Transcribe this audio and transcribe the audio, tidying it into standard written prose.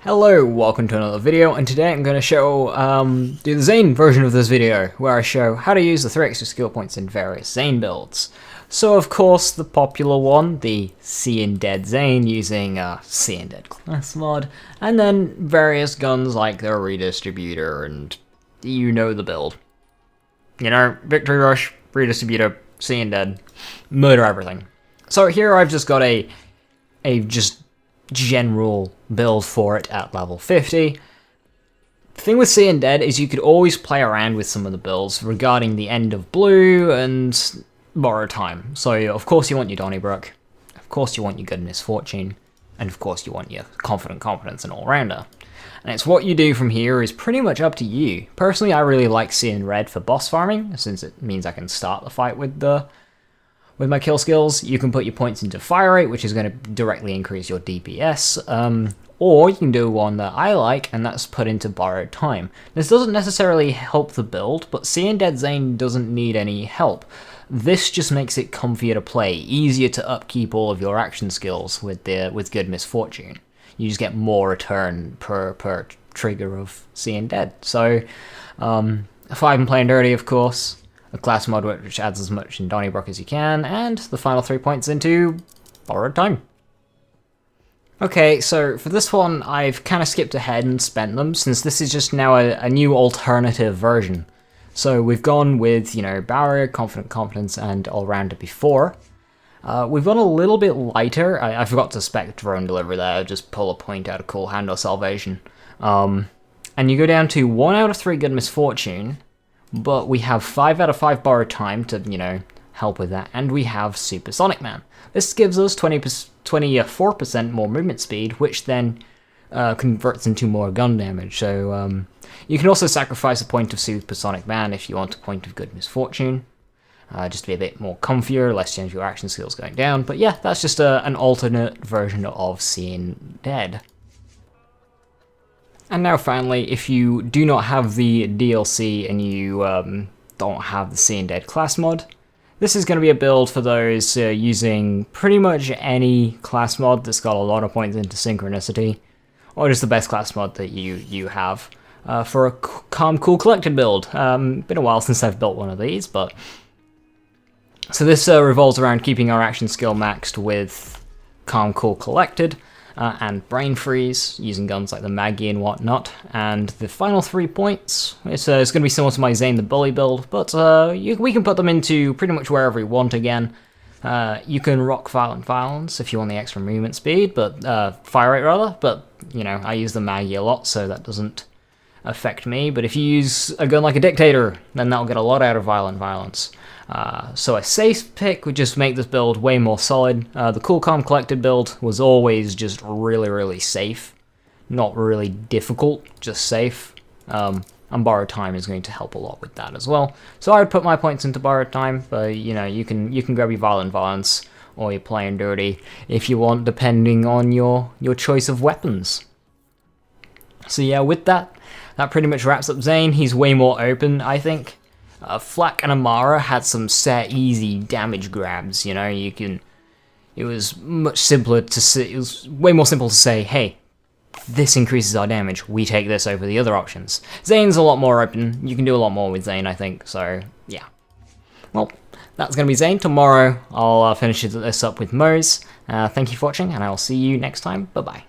Hello, welcome to another video, and today I'm going to do the Zane version of this video, where I show how to use the 3 extra skill points in various Zane builds. So of course, the popular one, the Seein Dead Zane, using Seein Dead class mod, and then various guns like the Redistributor, and you know the build. You know, Victory Rush, Redistributor, Seein Dead, murder everything. So here I've just got a just general build for it at level 50. The thing with Seein Dead is you could always play around with some of the builds regarding the end of blue and borrowed time. So of course you want your Donnybrook, of course you want your good misfortune, and of course you want your confident competence and all-rounder. And it's what you do from here is pretty much up to you. Personally, I really like Seein Red for boss farming, since it means I can start the fight with my kill skills. You can put your points into fire rate, which is going to directly increase your DPS, or you can do one that I like, and that's put into borrowed time. This doesn't necessarily help the build, but Seein Dead Zane doesn't need any help. This just makes it comfier to play, easier to upkeep all of your action skills with good misfortune. You just get more return per trigger of Seein Dead. So, if I've been playing dirty, of course, a class mod which adds as much in Donnybrook as you can, and the final 3 points into borrowed time. Okay, so for this one, I've kind of skipped ahead and spent them, since this is just now a new alternative version. So we've gone with, you know, Barrier, Confident Competence, and All-Rounder before. We've gone a little bit lighter. I forgot to spec Drone Delivery there, just pull a point out of Cool Hand or Salvation. And you go down to 1 out of 3 good misfortune, but we have 5 out of 5 borrowed time to, you know, help with that, and we have Supersonic Man. This gives us 24% more movement speed, which then converts into more gun damage. So you can also sacrifice a point of Supersonic Man if you want a point of good misfortune, just to be a bit more comfier, less chance of your action skills going down. But yeah, that's just an alternate version of Seein Dead. And now finally, if you do not have the DLC and you don't have the Seein Dead class mod, this is going to be a build for those using pretty much any class mod that's got a lot of points into synchronicity, or just the best class mod that you have, for a calm, cool, collected build. Been a while since I've built one of these, but... So this revolves around keeping our action skill maxed with calm, cool, collected, and brain freeze, using guns like the Maggie and whatnot. And the final 3 points, it's going to be similar to my Zane the Bully build, but we can put them into pretty much wherever we want again. You can rock Violent Violence if you want the extra movement speed, but fire rate rather, but you know, I use the Maggie a lot, so that doesn't affect me. But if you use a gun like a Dictator, then that'll get a lot out of Violent Violence. So a safe pick would just make this build way more solid. The Cool Calm Collected build was always just really safe. Not really difficult, just safe. And Borrowed Time is going to help a lot with that as well. So I would put my points into Borrowed Time, but you know, you can grab your Violent Violence or your Playing Dirty if you want, depending on your choice of weapons. So yeah, with that pretty much wraps up Zane. He's way more open, I think. Flak and Amara had some set easy damage grabs, you know, it was much simpler to say, it was way more simple to say, hey, this increases our damage, we take this over the other options. Zane's a lot more open, you can do a lot more with Zane, I think, so yeah. Well, that's going to be Zane. Tomorrow I'll finish this up with Mose. Thank you for watching, and I'll see you next time, bye bye.